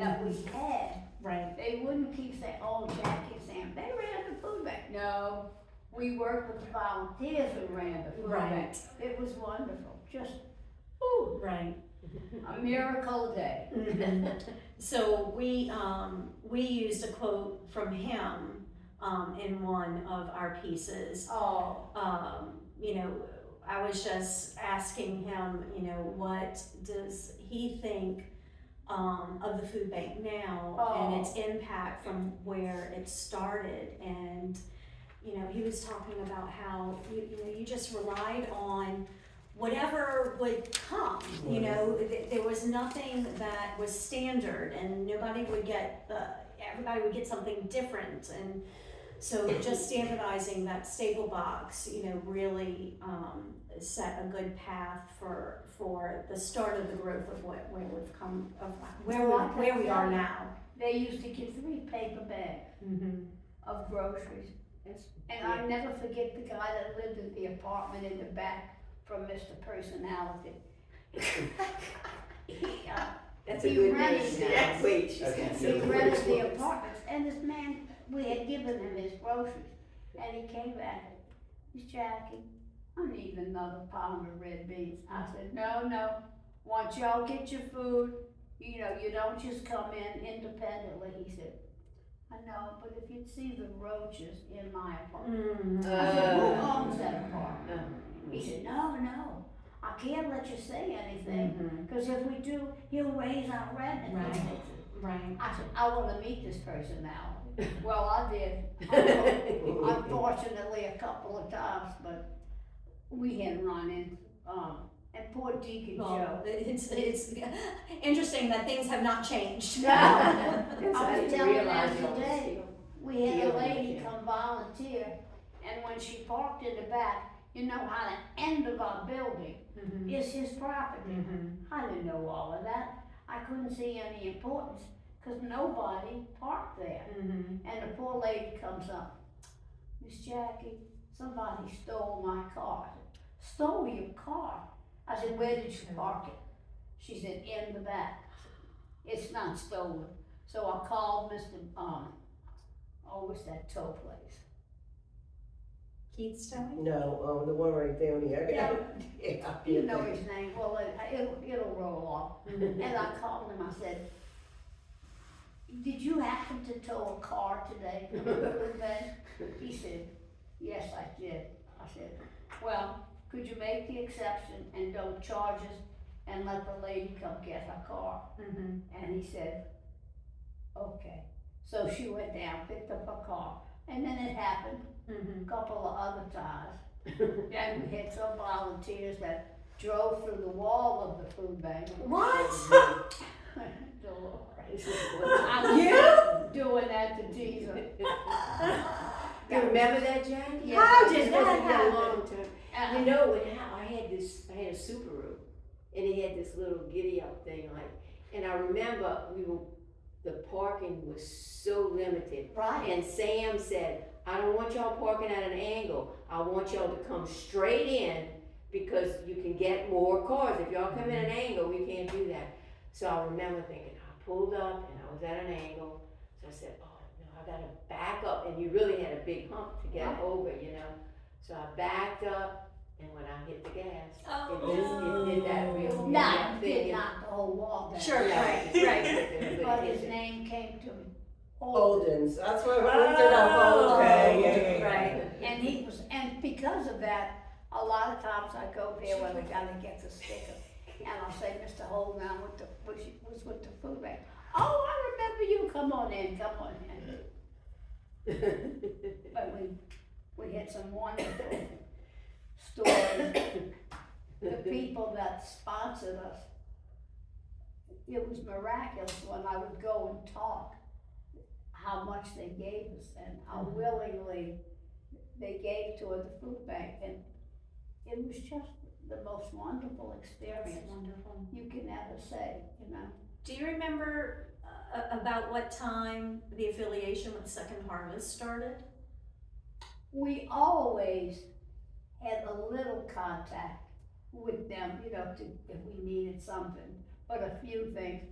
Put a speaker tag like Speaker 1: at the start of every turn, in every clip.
Speaker 1: that we had,
Speaker 2: Right.
Speaker 1: they wouldn't keep saying, oh, Jackie's saying, they ran the food bank. No, we worked with the volunteers who ran the food bank.
Speaker 2: Right.
Speaker 1: It was wonderful, just, whew,
Speaker 2: Right.
Speaker 1: a miracle day.
Speaker 2: So we used a quote from him in one of our pieces.
Speaker 1: Oh,
Speaker 2: You know, I was just asking him, you know, what does he think of the food bank now and its impact from where it started. And you know, he was talking about how you know, you just relied on whatever would come. You know, there was nothing that was standard, and nobody would get everybody would get something different. And so just standardizing that staple box, you know, really set a good path for the start of the growth of where we've come, of where we are now.
Speaker 1: they used to get 3 paper bags
Speaker 2: Mm-hmm.
Speaker 1: of groceries. And I never forget the guy that lived in the apartment in the back from Mr. Personality.
Speaker 3: That's a
Speaker 1: He
Speaker 3: good
Speaker 1: rented
Speaker 3: name.
Speaker 1: it.
Speaker 3: Wait, she's
Speaker 4: Okay.
Speaker 3: got
Speaker 1: He
Speaker 3: some
Speaker 1: rented
Speaker 3: words.
Speaker 1: the apartments, and this man, we had given him his groceries, and he came back, Miss Jackie, I need another pound of red beans. I said, no, once y'all get your food, you know, you don't just come in independently. He said, I know, but if you'd see the roaches in my apartment.
Speaker 2: Mm-hmm.
Speaker 1: I said, who owns that apartment?
Speaker 3: Uh,
Speaker 1: He said, no, I can't let you say anything,
Speaker 2: Mm-hmm.
Speaker 1: because if we do, he'll raise our rent. And
Speaker 2: Right.
Speaker 1: he said,
Speaker 2: Right.
Speaker 1: I said, I wanna meet this person now. Well, I did. Unfortunately, a couple of times, but we had run in, and poor Deacon
Speaker 2: Well,
Speaker 1: Joe.
Speaker 2: it's interesting that things have not changed.
Speaker 1: I
Speaker 3: That's how
Speaker 1: was
Speaker 3: you
Speaker 1: telling
Speaker 3: realize
Speaker 1: them
Speaker 3: y'all
Speaker 1: today,
Speaker 3: still-
Speaker 1: we had a
Speaker 3: Dealing
Speaker 1: lady
Speaker 3: with it.
Speaker 1: come volunteer, and when she parked in the back, you know how the end of our building
Speaker 2: Mm-hmm.
Speaker 1: is his property.
Speaker 2: Mm-hmm.
Speaker 1: I didn't know all of that. I couldn't see any importance, cause nobody parked there.
Speaker 2: Mm-hmm.
Speaker 1: And the poor lady comes up, Miss Jackie, somebody stole my car. I said, stole your car? I said, where did you park it? She said, in the back. It's not stolen. So I called Mr. What's that tow place?
Speaker 2: Keith's telling?
Speaker 3: No, the one right down here.
Speaker 1: Yeah.
Speaker 3: Yeah.
Speaker 1: You know his name, well, it'll roll off. And I called him, I said, did you happen to tow a car today from the food bank? He said, yes, I did. I said, well, could you make the exception and don't charge us and let the lady come get her car?
Speaker 2: Mm-hmm.
Speaker 1: And he said, okay. So she went down, picked up her car, and then it happened
Speaker 2: Mm-hmm.
Speaker 1: a couple of other times. And we had some volunteers that drove through the wall of the food bank.
Speaker 2: What?
Speaker 1: I was doing that to tease her.
Speaker 3: You remember that, Jackie?
Speaker 1: Yes,
Speaker 2: How
Speaker 1: I
Speaker 2: did
Speaker 1: do.
Speaker 2: that
Speaker 3: It's been a
Speaker 2: happen?
Speaker 3: long time. You know, I had a Subaru, and it had this little giddy up thing, like, and I remember the parking was so limited.
Speaker 1: Right.
Speaker 3: And Sam said, I don't want y'all parking at an angle. I want y'all to come straight in because you can get more cars. If y'all come in an angle, we can't do that. So I remember thinking, I pulled up and I was at an angle. So I said, oh no, I gotta back up. And you really had a big hump to get
Speaker 1: Right.
Speaker 3: over, you know. So I backed up, and when I hit the gas,
Speaker 2: Oh.
Speaker 3: it did that real
Speaker 1: Not,
Speaker 3: thing.
Speaker 1: did not the whole wall down.
Speaker 2: Sure, right, right.
Speaker 1: But his name came to me.
Speaker 5: Holden's, that's what we
Speaker 2: Oh,
Speaker 5: looked it up.
Speaker 2: okay, yeah.
Speaker 1: Right, and he was, and because of that, a lot of times I go there when I gotta get the sticker, and I'll say, Mr. Holden, I was with the food bank. Oh, I remember you, come on in. But we had some wonderful stories. The people that sponsored us, it was miraculous when I would go and talk, how much they gave us and how willingly they gave toward the food bank, and it was just the most wonderful experience
Speaker 2: Wonderful.
Speaker 1: you can ever say, you know.
Speaker 2: Do you remember about what time the affiliation with Second Harvest started?
Speaker 1: We always had a little contact with them, you know, if we needed something, but a few things.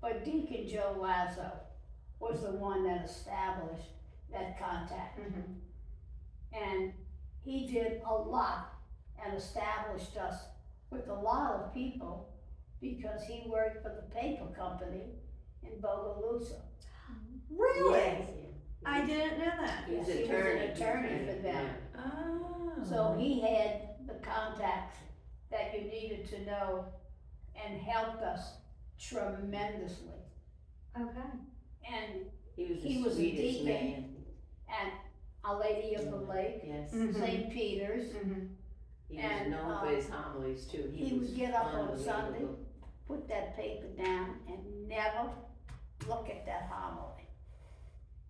Speaker 1: But Deacon Joe Lazo was the one that established that contact.
Speaker 2: Mhm.
Speaker 1: And he did a lot and established us with a lot of people because he worked for the paper company in Bogalusa.
Speaker 2: Really?
Speaker 3: Yes.
Speaker 2: I didn't know that.
Speaker 3: He was
Speaker 1: Yes, he was
Speaker 3: attorney.
Speaker 1: an attorney for them.
Speaker 2: Oh.
Speaker 1: So he had the contacts that you needed to know and helped us tremendously.
Speaker 2: Okay.
Speaker 1: And
Speaker 3: He
Speaker 1: He
Speaker 3: was
Speaker 1: was a
Speaker 3: the sweetest
Speaker 1: deacon.
Speaker 3: man.
Speaker 1: at Our Lady of the Lake,
Speaker 3: Yes.
Speaker 2: Mhm.
Speaker 1: St. Peter's,
Speaker 2: Mhm.
Speaker 3: He was
Speaker 1: And,
Speaker 3: known for his homilies too.
Speaker 1: he would get up on Sunday,
Speaker 3: unbelievable.
Speaker 1: put that paper down and never look at that homily.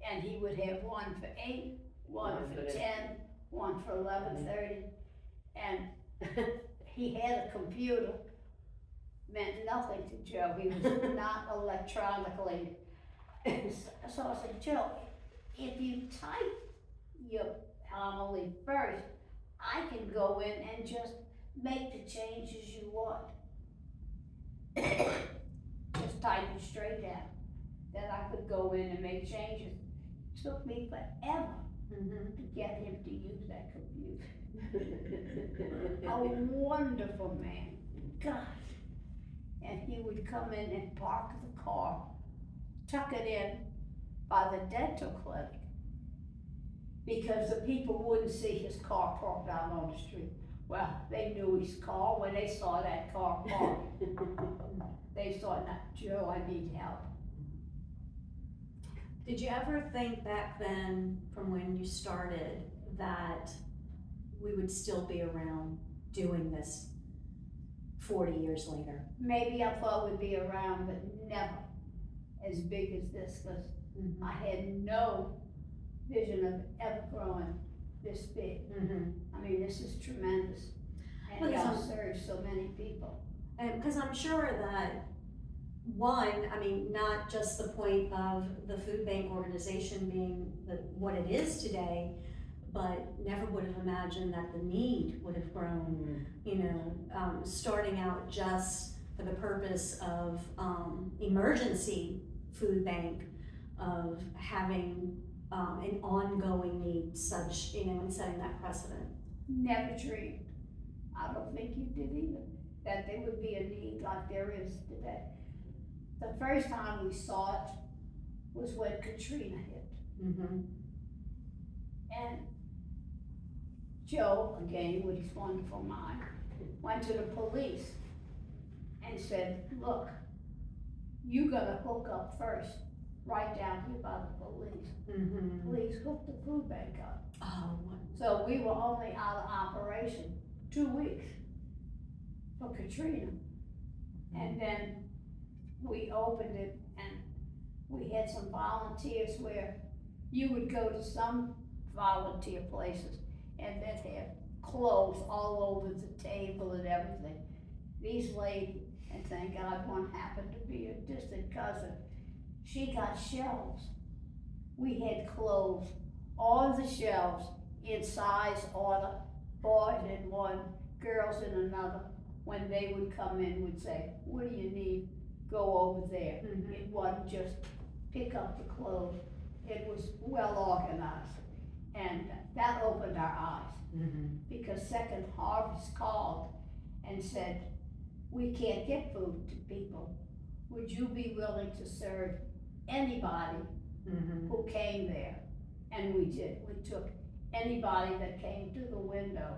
Speaker 1: And he would have one for 8, one
Speaker 3: One
Speaker 1: for
Speaker 3: for the-
Speaker 1: 10, one for 11:30, and he had a computer. Meant nothing to Joe, he was not electronically. So I said, Joe, if you type your homily first, I can go in and just make the changes you want. Just type it straight down. Then I could go in and make changes. Took me forever
Speaker 2: Mhm.
Speaker 1: to get him to use that computer. A wonderful man, gosh. And he would come in and park the car, tuck it in by the dental clinic. Because the people wouldn't see his car parked out on the street. Well, they knew his car when they saw that car parked. They thought, "Now, Joe, I need help."
Speaker 2: Did you ever think back then, from when you started, that we would still be around doing this 40 years later?
Speaker 1: Maybe I thought we'd be around, but never as big as this, because I had no vision of ever growing this big.
Speaker 2: Mm-hmm.
Speaker 1: I mean, this is tremendous. And
Speaker 2: Well,
Speaker 1: y'all
Speaker 2: yeah.
Speaker 1: serve so many people.
Speaker 2: And because I'm sure that, one, I mean, not just the point of the food bank organization being what it is today, but never would have imagined that the need would have grown, you know, starting out just for the purpose of emergency food bank, of having an ongoing need such, you know, and setting that precedent.
Speaker 1: Never dreamed. I don't think you did either, that there would be a need like there is today. The first time we saw it was when Katrina hit.
Speaker 2: Mm-hmm.
Speaker 1: And Joe, again with his wonderful mind, went to the police and said, "Look, you gotta hook up first, right down here by the police.
Speaker 2: Mm-hmm.
Speaker 1: Please hook the food bank up."
Speaker 2: Oh,
Speaker 1: So we were only out of operation 2 weeks for Katrina. And then we opened it and we had some volunteers where you would go to some volunteer places and they'd have clothes all over the table and everything. These ladies, and thank God one happened to be a distant cousin, she got shelves. We had clothes on the shelves in size order, boys in one, girls in another. When they would come in, would say, "What do you need? Go over there."
Speaker 2: Mhm.
Speaker 1: It wasn't just pick up the clothes. It was well organized. And that opened our eyes
Speaker 2: Mm-hmm.
Speaker 1: because Second Harvest called and said, "We can't get food to people. Would you be willing to serve anybody
Speaker 2: Mm-hmm.
Speaker 1: who came there?" And we did. We took anybody that came to the window.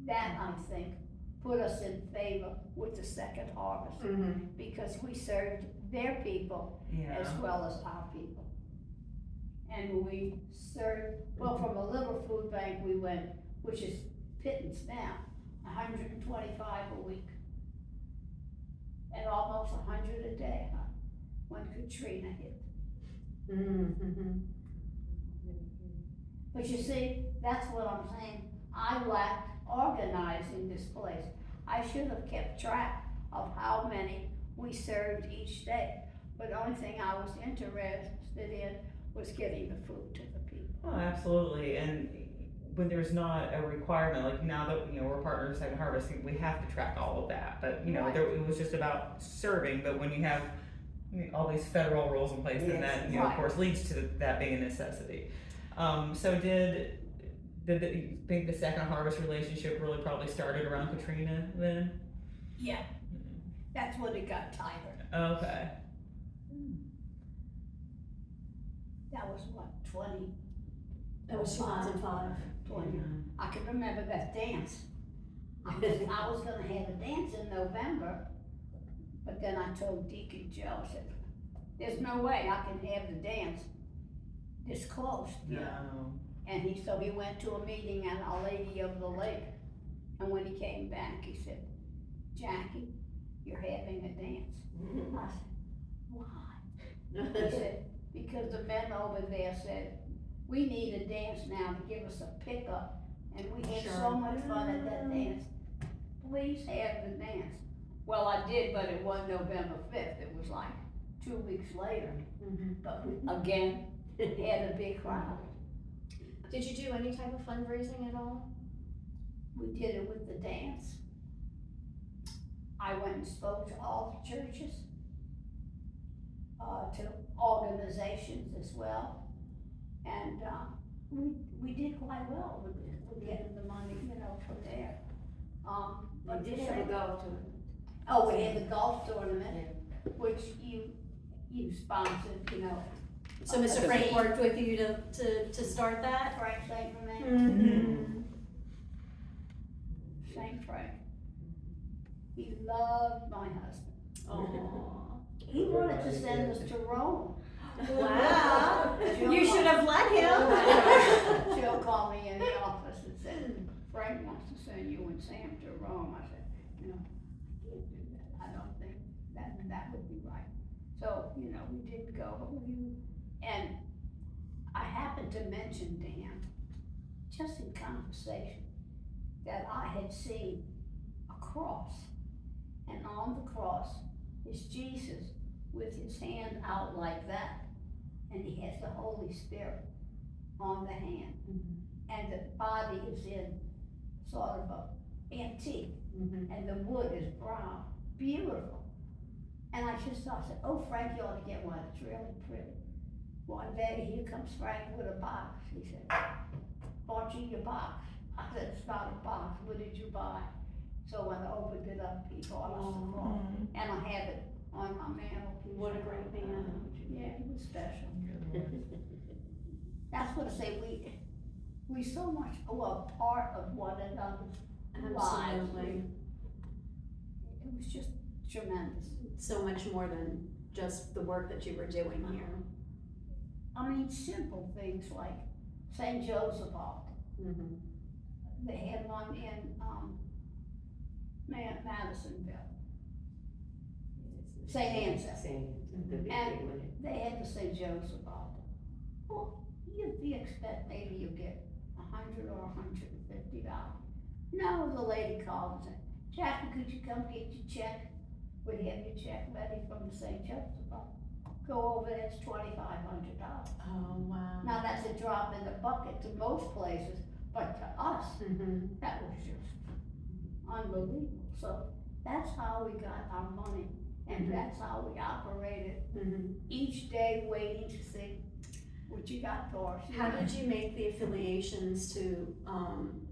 Speaker 1: That, I think, put us in favor with the Second Harvest
Speaker 2: Mm-hmm.
Speaker 1: because we served their people as well as our people. And we served, well, from a little food bank we went, which is pittance now, 125 a week. And almost 100 a day, huh, when Katrina hit.
Speaker 2: Mm-hmm.
Speaker 1: But you see, that's what I'm saying. I lacked organizing this place. I should have kept track of how many we served each day. But the only thing I was interested in was getting the food to the people.
Speaker 4: Oh, absolutely. And when there's not a requirement, like now that, you know, we're partners with Second Harvest, we have to track all of that. But, you know,
Speaker 1: Right.
Speaker 4: it was just about serving. But when you have all these federal rules in place, and
Speaker 5: Yes.
Speaker 4: that, of
Speaker 1: Right.
Speaker 4: course, leads to that being a necessity. So did you think the Second Harvest relationship really probably started around Katrina then?
Speaker 1: Yeah, that's when it got tighter.
Speaker 4: Okay.
Speaker 1: That was what, 20?
Speaker 2: That was 2005.
Speaker 1: 20. I can remember that dance. I was gonna have a dance in November, but then I told Deacon Joe, I said, there's no way I can have the dance this close, you know?
Speaker 4: No.
Speaker 1: And so he went to a meeting at Our Lady of the Lake, and when he came back, he said, Jackie, you're having a dance. I said, why? He said, because the men over there said, we need a dance now to give us a pickup, and we had so
Speaker 2: Sure.
Speaker 1: much fun at that dance. Please have the dance. Well, I did, but it wasn't November 5th, it was like 2 weeks later.
Speaker 2: Mhm.
Speaker 1: But we, again, had a big crowd.
Speaker 2: Did you do any type of fundraising at all?
Speaker 1: We did it with the dance. I went and spoke to all the churches, to organizations as well. And, we did quite well with getting the money, from there. But
Speaker 3: We did have a golf tournament.
Speaker 1: Oh, we had the golf tournament, which you sponsored,
Speaker 2: So Mr. Frank worked with you to start that?
Speaker 1: Frank St. Romain,
Speaker 2: Mm-hmm.
Speaker 1: St. Frank. He loved my husband.
Speaker 2: Aw.
Speaker 1: He wanted to send us to Rome.
Speaker 2: Wow. You should have let him.
Speaker 1: Jill called me in the office and said, Frank wants to send you and Sam to Rome. I said, I can't do that. I don't think that would be right. So, we didn't go, but and I happened to mention to him, just in conversation, that I had seen a cross, and on the cross is Jesus with his hand out like that, and he has the Holy Spirit on the hand, and the body is in sort of a antique, and the wood is brown, beautiful. And I just thought, I said, oh, Frank, you ought to get one, it's really pretty. One day, here comes Frank with a box. He said, bought you your box. I said, it's not a box, what did you buy? So when I opened it up, he bought us the cross, and I have it on my mantelpiece.
Speaker 2: What a great man.
Speaker 1: Yeah, he was special. That's what I say, we so much are part of one another's lives.
Speaker 2: Absolutely.
Speaker 1: It was just tremendous.
Speaker 2: So much more than just the work that you were doing here.
Speaker 1: I mean, simple things like St. Joseph altar.
Speaker 2: Mm-hmm.
Speaker 1: They had one in, Madisonville. St. Anselm.
Speaker 3: The big one.
Speaker 1: They had the St. Joseph altar. Well, you expect maybe you'll get $100 or $150. No, the lady called and said, Jackie, could you come get your check? We have your check ready from the St. Joseph altar. Go over, it's $2,500.
Speaker 2: Oh, wow.
Speaker 1: Now, that's a drop in the bucket to most places, but to us,
Speaker 2: Mm-hmm.
Speaker 1: that was just unbelievable. So that's how we got our money, and
Speaker 2: Mhm.
Speaker 1: that's how we operated,
Speaker 2: Mm-hmm.
Speaker 1: each day waiting to see what you got for us.
Speaker 2: How did you make the affiliations to,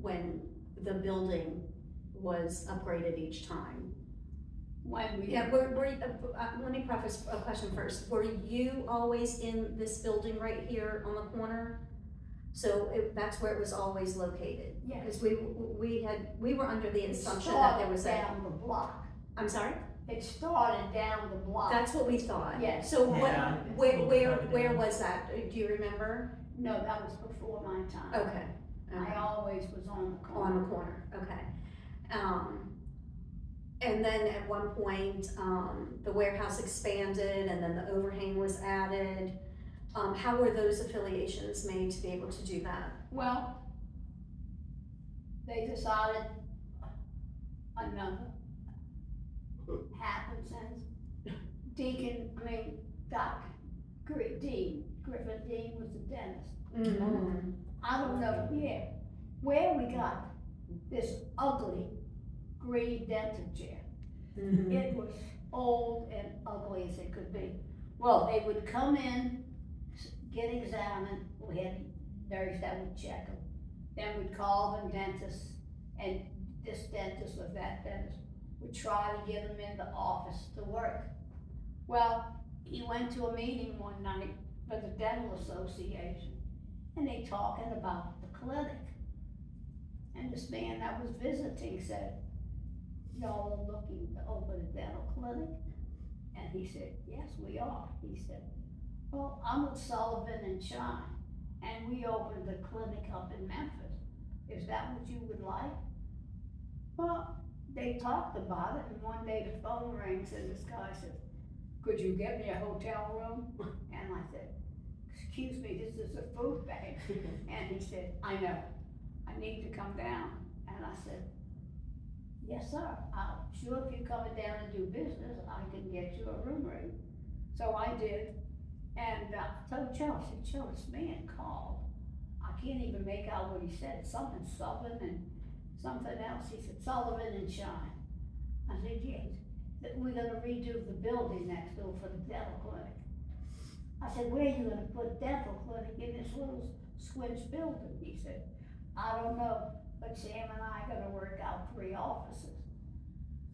Speaker 2: when the building was upgraded each time?
Speaker 1: When we,
Speaker 2: Yeah, let me preface a question first. Were you always in this building right here on the corner? So that's where it was always located?
Speaker 1: yes,
Speaker 2: Because we were under the
Speaker 1: it
Speaker 2: assumption that there
Speaker 1: started
Speaker 2: was a,
Speaker 1: down the block.
Speaker 2: I'm sorry?
Speaker 1: It started down the block.
Speaker 2: That's what we thought.
Speaker 1: Yes.
Speaker 2: So what,
Speaker 4: Yeah.
Speaker 2: where was that? Do you remember?
Speaker 1: No, that was before my time.
Speaker 2: Okay.
Speaker 1: I always was on the corner.
Speaker 2: On the corner, okay. And then at one point, the warehouse expanded and then the overhang was added. How were those affiliations made to be able to do that?
Speaker 1: Well, they decided another happened since Griffin Dean was the dentist.
Speaker 2: Mm-hmm.
Speaker 1: I don't know, where we got this ugly green dental chair.
Speaker 2: Mm-hmm.
Speaker 1: It was old and ugly as it could be. Well, they would come in, get examined, we had nurses that would check them. Then we'd call them dentists, and this dentist or that dentist would try to get them in the office to work. Well, he went to a meeting one night for the dental association, and they talking about the clinic. And this man that was visiting said, y'all are looking to open a dental clinic? And he said, yes, we are. He said, well, I'm with Sullivan and Shine, and we opened a clinic up in Memphis. Is that what you would like? Well, they talked about it, and one day the phone rings, and this guy said, could you get me a hotel room? And I said, excuse me, this is a food bank. And he said, I know, I need to come down. And I said, yes, sir, I'm sure if you're coming down and do business, I can get you a room rate. So I did, and I told Joe, I said, Joe, this man called. I can't even make out what he said, something Sullivan and something else. He said, Sullivan and Shine. I said, yes, that we're gonna redo the building next door for the dental clinic. I said, where are you gonna put dental clinic in this little squinch building? He said, I don't know, but Sam and I are gonna work out 3 offices.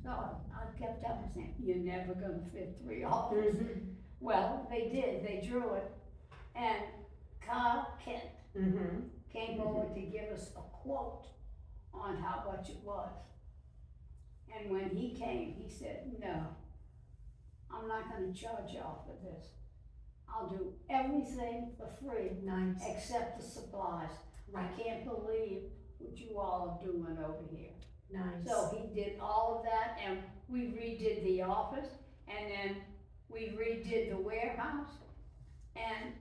Speaker 1: So I kept up and saying, you're never gonna fit 3 offices. Well, they did, they drew it, and Carl Kent came over to give us a quote on how much it was. And when he came, he said, no, I'm not gonna charge y'all for this. I'll do everything for free
Speaker 2: Nice.
Speaker 1: except the supplies. I can't believe what you all are doing over here.
Speaker 2: Nice.
Speaker 1: So he did all of that, and we redid the office, and then we redid the warehouse, and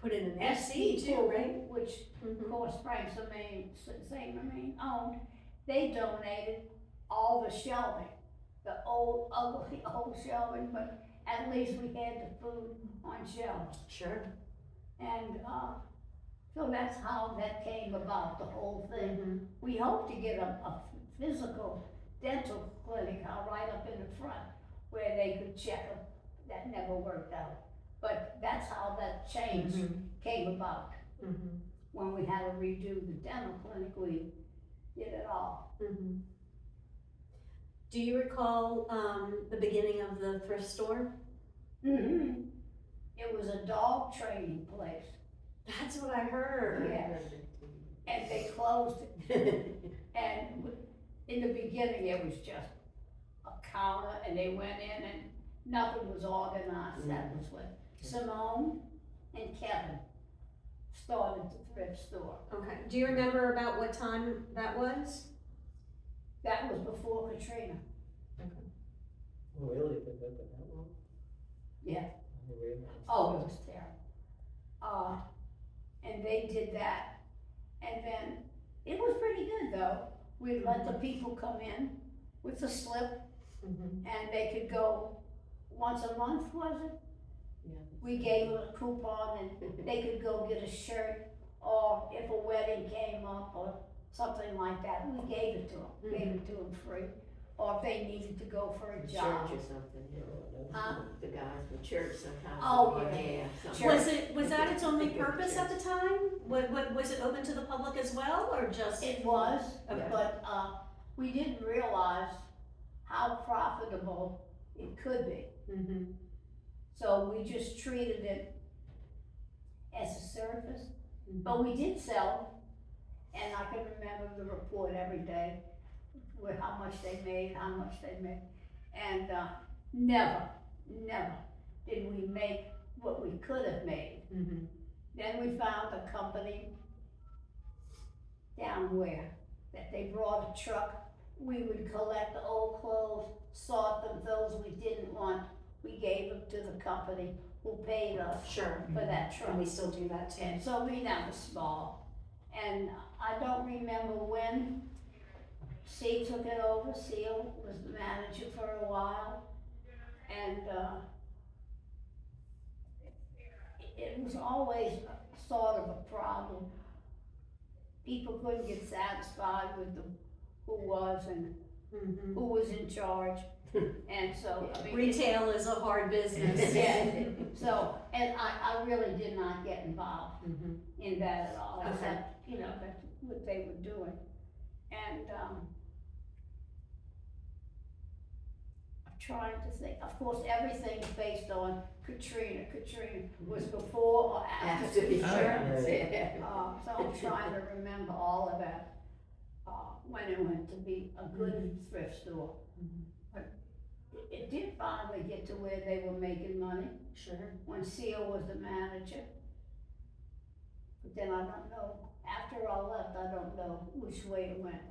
Speaker 2: Put in an
Speaker 1: SC
Speaker 2: SC too, right?
Speaker 1: which of course Frank St. Remain owned, they donated all the shelving, the old, ugly old shelving, but at least we had the food on shelves.
Speaker 2: Sure.
Speaker 1: And, so that's how that came about, the whole thing. We hope to get a physical dental clinic out right up in the front where they could check them. That never worked out. But that's how that change came about. When we had to redo the dental clinic, we did it all.
Speaker 2: Do you recall the beginning of the thrift store?
Speaker 1: It was a dog training place,
Speaker 2: That's what I heard.
Speaker 1: yeah, and they closed it. And in the beginning, it was just a counter, and they went in and nothing was organized. That was when Simone and Kevin started the thrift store.
Speaker 2: Okay. Do you remember about what time that was?
Speaker 1: That was before Katrina.
Speaker 5: Oh, really? Did that that long?
Speaker 1: Yeah.
Speaker 5: I didn't realize.
Speaker 1: Oh, it was terrible. And they did that, and then it was pretty good though. We'd let the people come in with the slip, and they could go once a month, was it?
Speaker 3: Yeah.
Speaker 1: We gave them a coupon, and they could go get a shirt, or if a wedding came up, or something like that, we gave it to them, gave it to them free. Or if they needed to go for a
Speaker 3: Church
Speaker 1: job.
Speaker 3: or something,
Speaker 1: Huh?
Speaker 3: the guys from church sometimes.
Speaker 1: Oh, yeah.
Speaker 3: something.
Speaker 2: Was that its only purpose at the time? Was it open to the public as well, or just?
Speaker 1: It was,
Speaker 2: Okay.
Speaker 1: but, we didn't realize how profitable it could be. So we just treated it as a service, but we did sell, and I can remember the report every day with how much they made, and, never did we make what we could have made. Then we found a company down where, that they brought a truck, we would collect the old clothes, sort them, those we didn't want, we gave them to the company who paid us
Speaker 2: Sure.
Speaker 1: for that truck.
Speaker 2: And we still do that too.
Speaker 1: And so we now was small, and I don't remember when C took it over. Seal was the manager for a while, and it was always sort of a problem. People couldn't get satisfied with who was and who was in charge. And so, I mean.
Speaker 2: Retail is a hard business.
Speaker 1: Yeah, so, and I really did not get involved
Speaker 2: Mhm.
Speaker 1: in that at all,
Speaker 2: Okay.
Speaker 1: except, you know, that's what they were doing. And, I'm trying to think, of course, everything's based on Katrina. Katrina was before or after
Speaker 3: After the
Speaker 1: Katrina.
Speaker 3: insurance, yeah.
Speaker 1: So I'm trying to remember all of that, when it went to be a good thrift store.
Speaker 2: Mhm.
Speaker 1: But it did finally get to where they were making money,
Speaker 2: Sure.
Speaker 1: when Seal was the manager. But then I don't know, after I left, I don't know which way it went.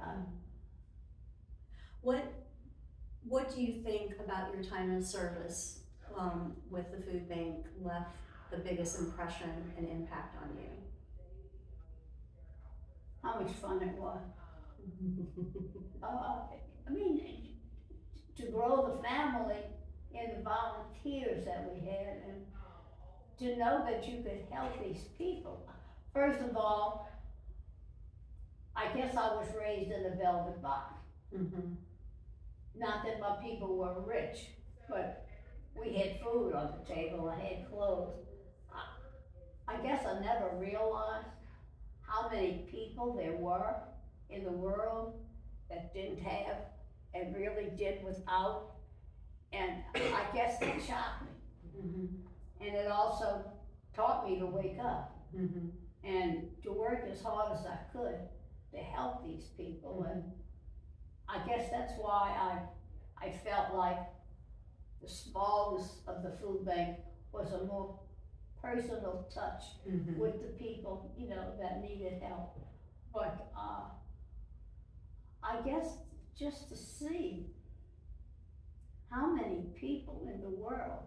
Speaker 2: What do you think about your time of service with the food bank left the biggest impression and impact on you?
Speaker 1: How much fun it was. I mean, to grow the family and the volunteers that we had, and to know that you could help these people. First of all, I guess I was raised in a velvet box.
Speaker 2: Mm-hmm.
Speaker 1: Not that my people were rich, but we had food on the table, I had clothes. I guess I never realized how many people there were in the world that didn't have and really did without. And I guess that shocked me.
Speaker 2: Mm-hmm.
Speaker 1: And it also taught me to wake up
Speaker 2: Mm-hmm.
Speaker 1: and to work as hard as I could to help these people. And I guess that's why I felt like the smallness of the food bank was a more personal touch
Speaker 2: Mm-hmm.
Speaker 1: with the people, you know, that needed help. But, I guess just to see how many people in the world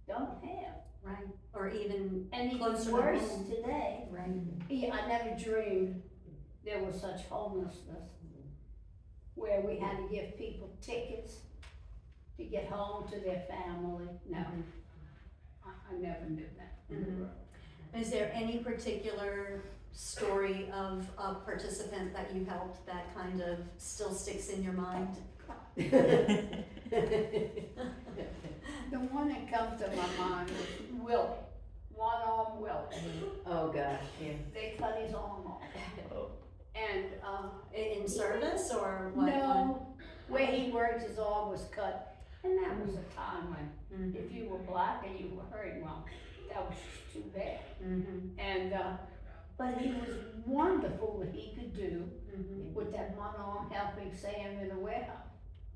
Speaker 1: don't have.
Speaker 2: Right. Or even
Speaker 1: And even
Speaker 2: closer to
Speaker 1: worse
Speaker 2: home.
Speaker 1: today,
Speaker 2: Right.
Speaker 1: yeah, I never dreamed there was such homelessness, where we had to give people tickets to get home to their family. No, I never knew that in the
Speaker 2: Mhm.
Speaker 1: world.
Speaker 2: Is there any particular story of a participant that you helped that kind of still sticks in your mind?
Speaker 1: The one that comes to my mind is Willie, one-armed Willie.
Speaker 3: Oh, gosh, yeah.
Speaker 1: They cut his arm off. And,
Speaker 2: In service or what?
Speaker 1: no, where he worked, his arm was cut. And that was a time when
Speaker 2: Mm-hmm.
Speaker 1: if you were black and you were hurt, well, that was just too bad.
Speaker 2: Mm-hmm.
Speaker 1: And, but he was wonderful what he could do
Speaker 2: Mm-hmm.
Speaker 1: with that one arm helping Sam in the warehouse.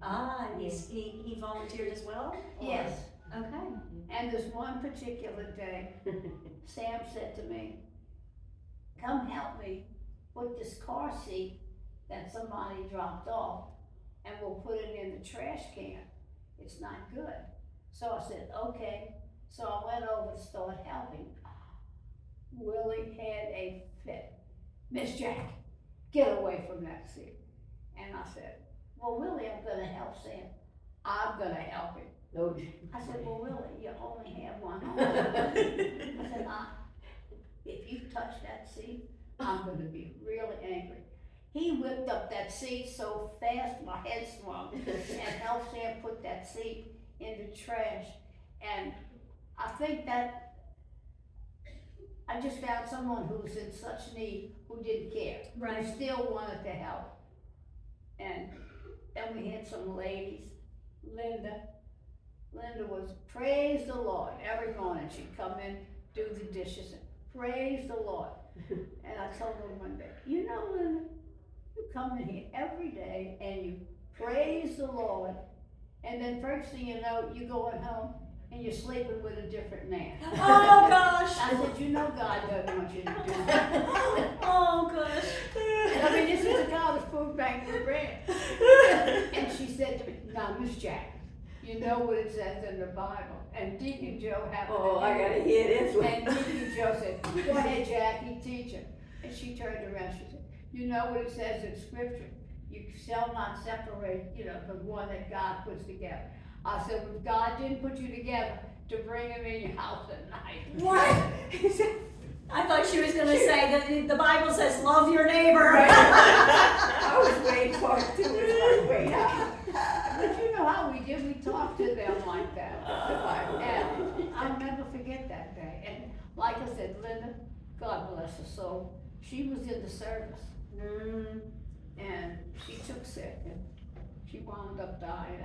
Speaker 2: Ah, and he volunteered as well? Or-
Speaker 1: Yes,
Speaker 2: Okay.
Speaker 1: and this one particular day, Sam said to me, come help me put this car seat that somebody dropped off and we'll put it in the trash can. It's not good. So I said, okay. So I went over to start helping. Willie had a fit. Miss Jack, get away from that seat. And I said, well, Willie, I'm gonna help Sam. I'm gonna help him.
Speaker 3: No.
Speaker 1: I said, well, Willie, you only have one arm. I said, if you touch that seat, I'm gonna be really angry. He whipped up that seat so fast, my head swung, and helped Sam put that seat in the trash. And I think that I just found someone who was in such need, who didn't care,
Speaker 2: Right.
Speaker 1: who still wanted to help. And then we had some ladies, Linda was, praise the Lord, every morning she'd come in, do the dishes, and praise the Lord. And I told her one day, you know, Linda, you come in here every day and you praise the Lord, and then first thing you know, you're going home and you're sleeping with a different man.
Speaker 2: Oh, gosh.
Speaker 1: I said, you know God doesn't want you to do that.
Speaker 2: Oh, gosh.
Speaker 1: I mean, this is a college food bank we ran. And she said to me, now, Miss Jack, you know what it says in the Bible. And Deacon Joe happened to
Speaker 3: Oh, I
Speaker 1: hear
Speaker 3: gotta
Speaker 1: it.
Speaker 3: hear this one.
Speaker 1: And Deacon Joe said, go ahead, Jackie, teach him. And she turned around, she said, you know what it says in scripture? You shall not separate, you know, the one that God puts together. I said, well, God didn't put you together to bring him in your house at night.
Speaker 2: What?
Speaker 1: He said,
Speaker 2: I thought she was gonna say that the Bible says love your neighbor.
Speaker 3: I was waiting for it too. It's like, wait.
Speaker 1: but you know how that day. And like I said, Linda, God bless her soul, she was in the service and she took sick and she wound up dying.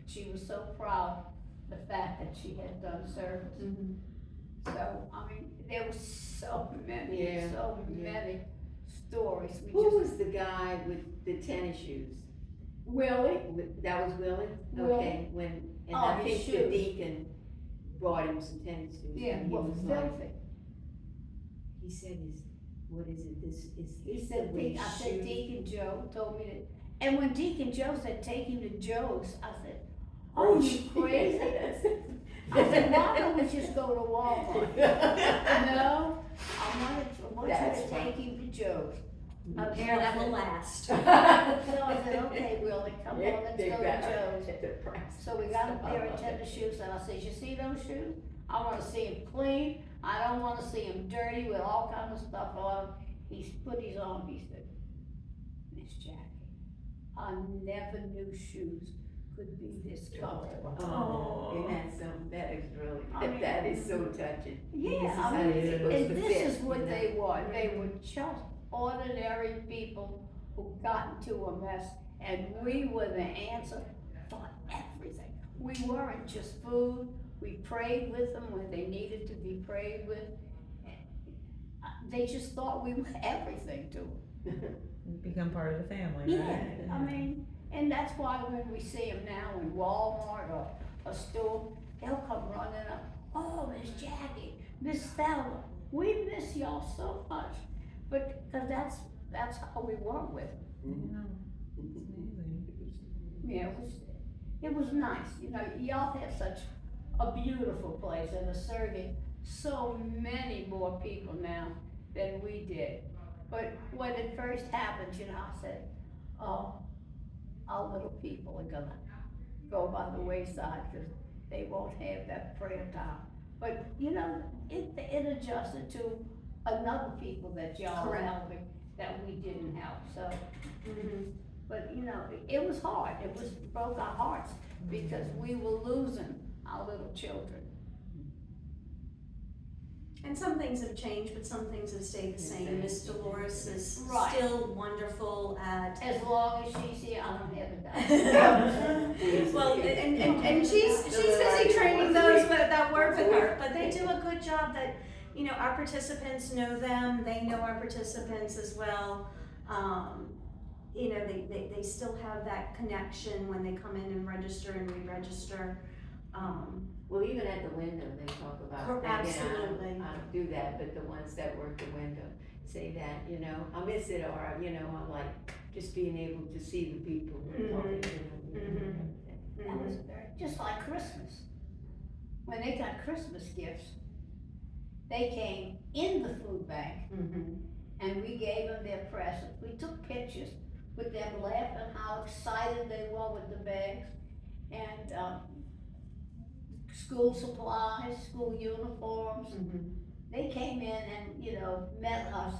Speaker 1: She was so proud of the fact that she had done service. So, I mean, there was so many,
Speaker 3: Yeah,
Speaker 1: so
Speaker 3: yeah.
Speaker 1: many stories. We
Speaker 3: Who
Speaker 1: just,
Speaker 3: was the guy with the tennis shoes?
Speaker 1: Willie,
Speaker 3: That was Willie?
Speaker 1: Willie.
Speaker 3: Okay, and
Speaker 1: Oh,
Speaker 3: I
Speaker 1: his
Speaker 3: think the
Speaker 1: shoes.
Speaker 3: deacon brought him some tennis shoes.
Speaker 1: yeah,
Speaker 3: and he
Speaker 1: was
Speaker 3: was like,
Speaker 1: filthy.
Speaker 3: he said, what is it, this is.
Speaker 1: He said, I said, Deacon Joe told me that, and when Deacon Joe said, take him to Joe's, I said, oh, you crazy? I said, why don't we just go to Walmart? No, I want you
Speaker 3: That's
Speaker 1: to take him to Joe's.
Speaker 2: A pair that will last.
Speaker 1: So I said, okay, Willie, come on, let's
Speaker 3: They
Speaker 1: go to
Speaker 3: got
Speaker 1: Joe's.
Speaker 3: at the price.
Speaker 1: So we got a pair of tennis shoes, and I said, you see those shoes? I wanna see them clean, I don't wanna see them dirty with all kind of stuff on them. He's put his on, he said, Miss Jackie, I never knew shoes could be this comfortable.
Speaker 3: Oh, isn't that something? That is really,
Speaker 1: I mean,
Speaker 3: that is so touching. This is
Speaker 1: Yeah,
Speaker 3: how
Speaker 1: I mean,
Speaker 3: it's supposed
Speaker 1: and
Speaker 3: to
Speaker 1: this
Speaker 3: fit,
Speaker 1: is what
Speaker 3: you know?
Speaker 1: they were, they were just ordinary people who got into a mess, and we were the answer for everything. We weren't just food, we prayed with them when they needed to be prayed with. They just thought we were everything to them.
Speaker 4: Become part of the family,
Speaker 1: Yeah,
Speaker 4: right?
Speaker 1: I mean, and that's why when we see them now in Walmart or a store, they'll come running up, oh, Miss Jackie, Miss Stella, we miss y'all so much. But, cause that's how we were with them.
Speaker 4: Yeah, it's amazing.
Speaker 1: Yeah, it was nice, you know, y'all have such a beautiful place and are serving so many more people now than we did. But when it first happened, you know, I said, oh, our little people are gonna go by the wayside, cause they won't have that prayer time. But, you know, it adjusted to another people that y'all were
Speaker 2: Correct.
Speaker 1: helping that we didn't help, so. But, you know, it was hard, broke our hearts, because we were losing our little children.
Speaker 2: And some things have changed, but some things have stayed the same. Miss Dolores is
Speaker 1: Right.
Speaker 2: still wonderful at.
Speaker 1: As long as she's here, I don't have a doubt.
Speaker 2: Well, and she's busy training those that work with her, but they do a good job that, you know, our participants know them, they know our participants as well. You know, they still have that connection when they come in and register and re-register.
Speaker 3: Well, even at the window, they talk about, again,
Speaker 2: Absolutely.
Speaker 3: I don't do that, but the ones that work the window say that, you know, I miss it, or, you know, I like just being able to see the people who are talking, you know.
Speaker 1: That was just like Christmas. When they got Christmas gifts, they came in the food bank and we gave them their presents. We took pictures with them laughing how excited they were with the bags. And, school supplies, school uniforms. They came in and, you know, met us,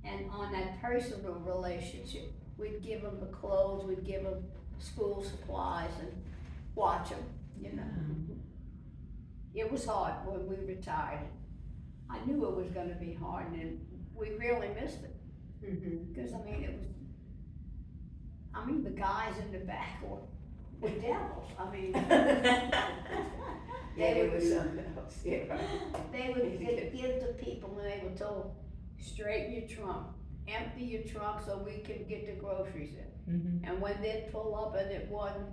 Speaker 1: and on that personal relationship, we'd give them the clothes, we'd give them school supplies and watch them, you know. It was hard when we retired. I knew it was gonna be hard, and we really missed it. Because, I mean, the guys in the back were devils. I mean,
Speaker 3: Yeah, it was something else, yeah, right.
Speaker 1: they would give to people when they were told, straighten your trunk, empty your trunk so we can get the groceries in. And when they'd pull up and it wasn't,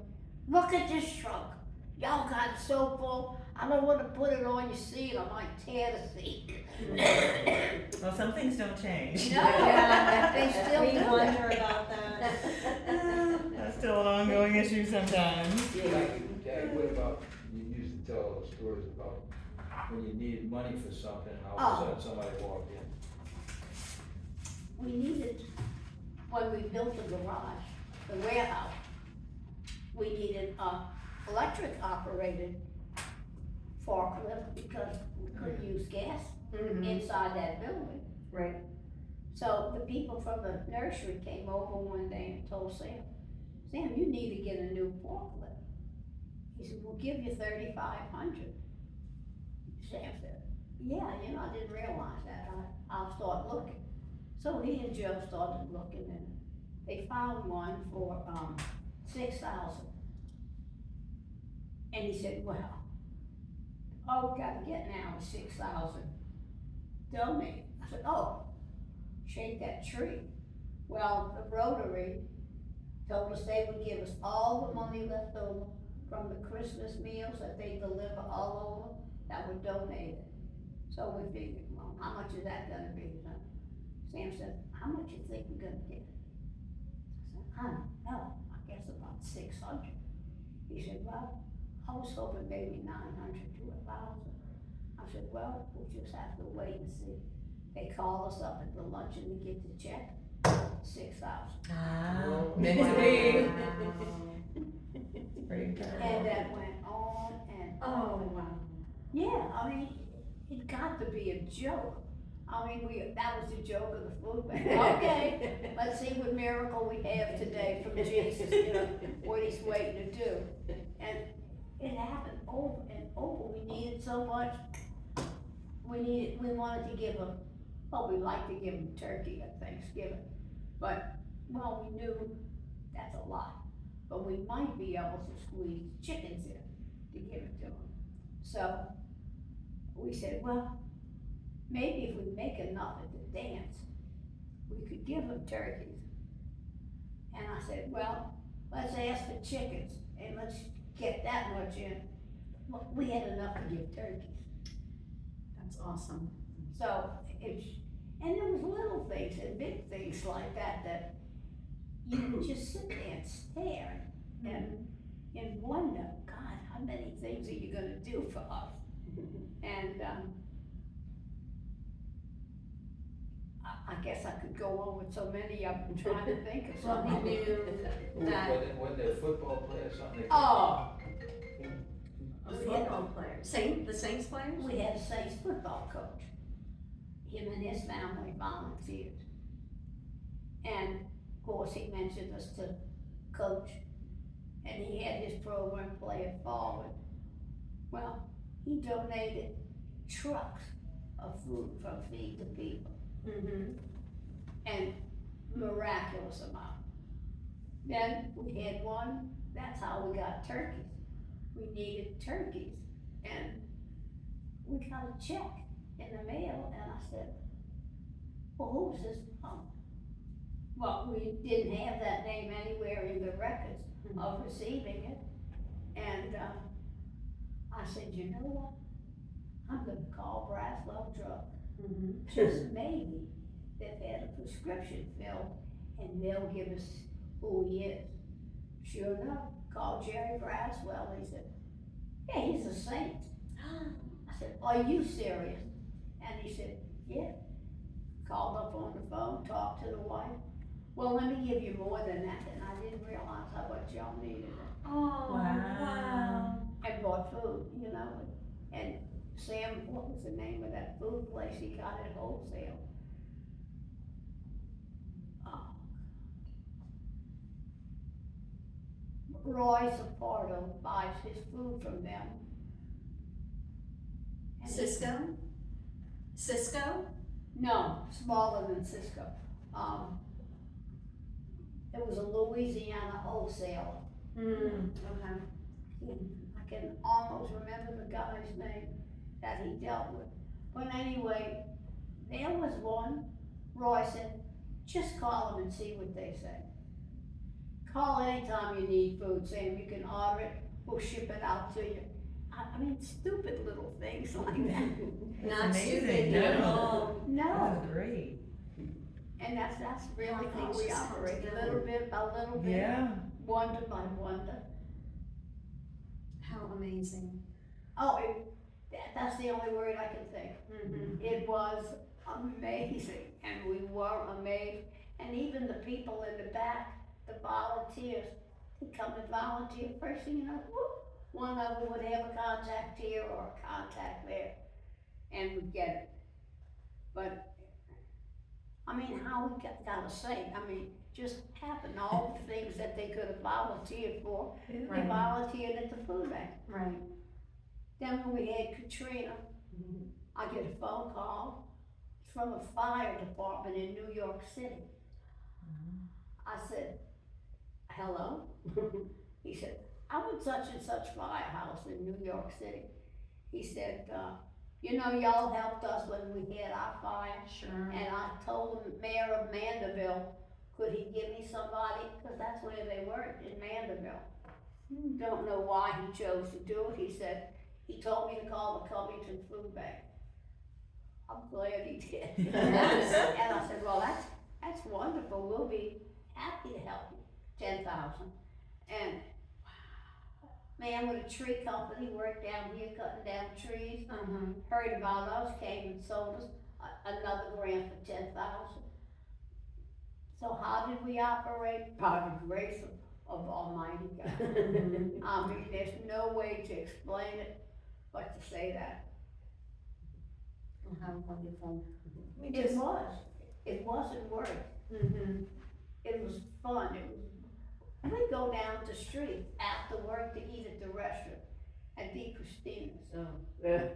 Speaker 1: look at this trunk, y'all got it so full, I don't wanna put it on your seat, I might tear the seat.
Speaker 4: Well, some things don't change.
Speaker 1: No, they still
Speaker 2: We
Speaker 1: do that.
Speaker 2: wonder about that.
Speaker 4: That's still an ongoing issue sometimes.
Speaker 6: Jack, what about, you used to tell those stories about when you needed money for something, and all of a sudden somebody walked in.
Speaker 1: We needed, when we built the garage, the warehouse, we needed a electric operated forklift because we couldn't use gas inside that building.
Speaker 2: Right.
Speaker 1: So the people from the nursery came over one day and told Sam, you need to get a new forklift. He said, we'll give you $3,500. Sam said, yeah, you know, I didn't realize that, I'll start looking. So he and Joe started looking, and they found one for, 6,000. And he said, well, all we gotta get now is 6,000. Donate. I said, oh, shake that tree. Well, the Rotary told us they would give us all the money left over from the Christmas meals that they deliver all over, that would donate it. So we figured, well, how much is that gonna be? So Sam said, how much you think we're gonna get? I said, I don't know, I guess about 600. He said, well, I was hoping maybe 900 to 1,000. I said, well, we'll just have to wait and see. They called us up at the luncheon to get the check, 6,000.
Speaker 4: Ah, meant to be. Pretty
Speaker 1: And
Speaker 4: incredible.
Speaker 1: that went on and
Speaker 2: Oh, wow.
Speaker 1: yeah, I mean, it got to be a joke. I mean, that was the joke of the food bank. Okay, let's see what miracle we have today from Jesus, you know, what he's waiting to do. And it happened over and over. We needed so much. We wanted to give them, well, we like to give them turkey at Thanksgiving. But, well, we knew that's a lot. But we might be able to squeeze chickens in to give it to them. So we said, well, maybe if we make enough at the dance, we could give them turkeys. And I said, well, let's ask for chickens and let's get that much in. Well, we had enough to give turkeys.
Speaker 2: That's awesome.
Speaker 1: So and there was little things and big things like that you would just sit there and stare and wonder, God, how many things are you gonna do for us? And, I guess I could go on with so many of them, trying to think of
Speaker 2: Well, we
Speaker 1: something.
Speaker 2: knew that
Speaker 6: When the football player, something.
Speaker 1: Oh,
Speaker 2: a football player, the Saints players?
Speaker 1: we had a Saints football coach. Him and his family volunteered. And of course, he mentioned us to coach, and he had his program play it forward. Well, he donated trucks of food from Feed the People,
Speaker 2: Mm-hmm.
Speaker 1: and miraculous amount. Then we had one, that's how we got turkeys. We needed turkeys, and we got a check in the mail, and I said, well, who's this from? Well, we didn't have that name anywhere in the records of receiving it, and, I said, you know what? I'm gonna call Braswell Drug.
Speaker 2: Mm-hmm.
Speaker 1: Just maybe they've had a prescription filled and they'll give us who he is. Sure enough, called Jerry Braswell, he said, yeah, he's a saint. I said, are you serious? And he said, yeah. Called up on the phone, talked to the wife. Well, let me give you more than that, and I didn't realize how much y'all needed it.
Speaker 2: Oh, wow.
Speaker 1: And bought food, you know, and Sam, what was the name of that food place he got at wholesale? Oh. Roy Zappardo buys his food from them. And he-
Speaker 2: Cisco? Cisco?
Speaker 1: No, smaller than Cisco. It was a Louisiana wholesaler.
Speaker 2: Okay.
Speaker 1: I can almost remember the guy's name that he dealt with. But anyway, there was one, Roy said, just call them and see what they say. Call anytime you need food, Sam, you can order it, we'll ship it out to you. I mean, stupid little things like that.
Speaker 2: Not
Speaker 4: amazing,
Speaker 2: stupid
Speaker 4: no.
Speaker 2: at all.
Speaker 1: No,
Speaker 4: That was great.
Speaker 1: and that's really
Speaker 2: How
Speaker 1: how
Speaker 2: things
Speaker 1: we
Speaker 2: just come
Speaker 1: operate,
Speaker 2: together.
Speaker 1: little bit by little bit,
Speaker 4: Yeah.
Speaker 1: wonder by wonder.
Speaker 2: How amazing.
Speaker 1: Oh, that's the only word I can think.
Speaker 2: Mm-hmm.
Speaker 1: It was amazing, and we were amazed. And even the people in the back, the volunteers, would come and volunteer. First thing you know, whoop, one of them would have a contact here or a contact there, and would get it. But, I mean, how we got a say, I mean, just happened, all the things that they could have volunteered for, they
Speaker 2: Right.
Speaker 1: volunteered at the food bank.
Speaker 2: Right.
Speaker 1: Then when we had Katrina, I get a phone call from a fire department in New York City. I said, hello? He said, I'm at such and such firehouse in New York City. He said, you know, y'all helped us when we had our fire.
Speaker 2: Sure.
Speaker 1: And I told the mayor of Mandeville, could he give me somebody, cause that's where they worked, in Mandeville. Don't know why he chose to do it, he said, he told me to call the Covington Food Bank. I'm glad he did. And I said, well, that's wonderful, we'll be happy to help you, 10,000. And man with a tree company worked down here cutting down trees, heard about us, came and sold us another grant for 10,000. So how did we operate? By the grace of Almighty God. I mean, there's no way to explain it but to say that.
Speaker 2: How wonderful.
Speaker 1: It wasn't work.
Speaker 2: Mm-hmm.
Speaker 1: It was fun. We go down the street after work to eat at the restaurant at Di Christina's.
Speaker 3: So, yeah.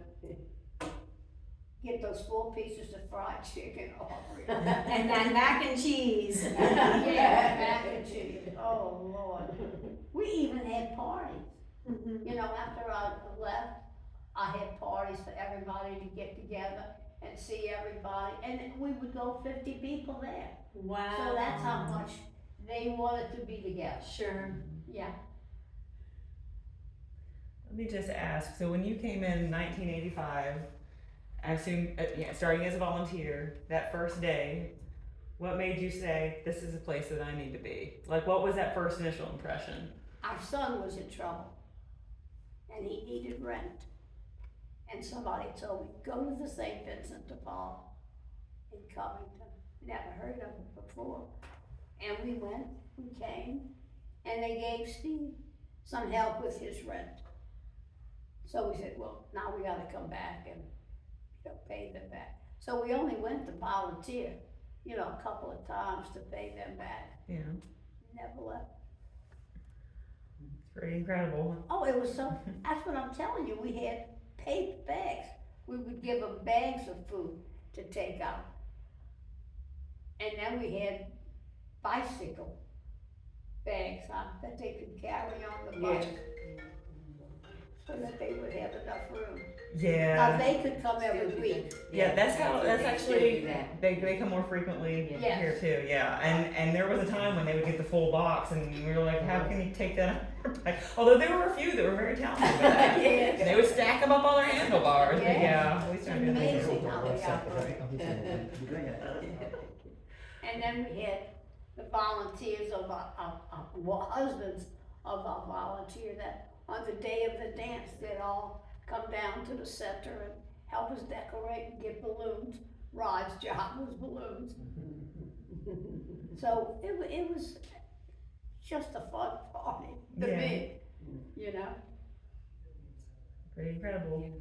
Speaker 1: Get those 4 pieces of fried chicken off.
Speaker 2: And that mac and cheese.
Speaker 1: Yeah, mac and cheese. Oh, Lord. We even had parties.
Speaker 2: Mhm.
Speaker 1: You know, after I left, I had parties for everybody to get together and see everybody. And we would go 50 people there.
Speaker 2: Wow.
Speaker 1: So that's how much they wanted to be together.
Speaker 2: Sure.
Speaker 1: Yeah.
Speaker 4: Let me just ask, so when you came in 1985, I assume, starting as a volunteer, that first day, what made you say, this is a place that I need to be? Like, what was that first initial impression?
Speaker 1: Our son was in trouble and he needed rent. And somebody told me, go to the St. Vincent de Paul in Covington. Never heard of it before. And we went, we came, and they gave Steve some help with his rent. So we said, well, now we gotta come back and, pay them back. So we only went to volunteer, a couple of times to pay them back.
Speaker 4: Yeah,
Speaker 1: Never left.
Speaker 4: it's pretty incredible.
Speaker 1: Oh, it was so, that's what I'm telling you, we had paper bags. We would give them bags of food to take out. And then we had bicycle bags, that they could carry on the bike. So that they would have enough room. Now,
Speaker 4: Yeah,
Speaker 1: they could come every week.
Speaker 4: yeah, that's
Speaker 3: They
Speaker 4: actually,
Speaker 3: still do that.
Speaker 4: they come more frequently
Speaker 1: Yes.
Speaker 4: here too, yeah. And there was a time when they would get the full box and we were like, how can you take that on your bike? Although there were a few that were very talented with that.
Speaker 1: Yes.
Speaker 4: They would stack them up on their handlebars, but
Speaker 1: Yeah.
Speaker 4: yeah, we started doing that.
Speaker 1: Amazing how they operate.
Speaker 5: Go ahead.
Speaker 1: And then we had the volunteers of our husbands of our volunteer that on the day of the dance, they'd all come down to the center and help us decorate and get balloons. Rod's job was balloons. So it was just a fun party to
Speaker 4: Yeah.
Speaker 1: me,
Speaker 4: Pretty incredible.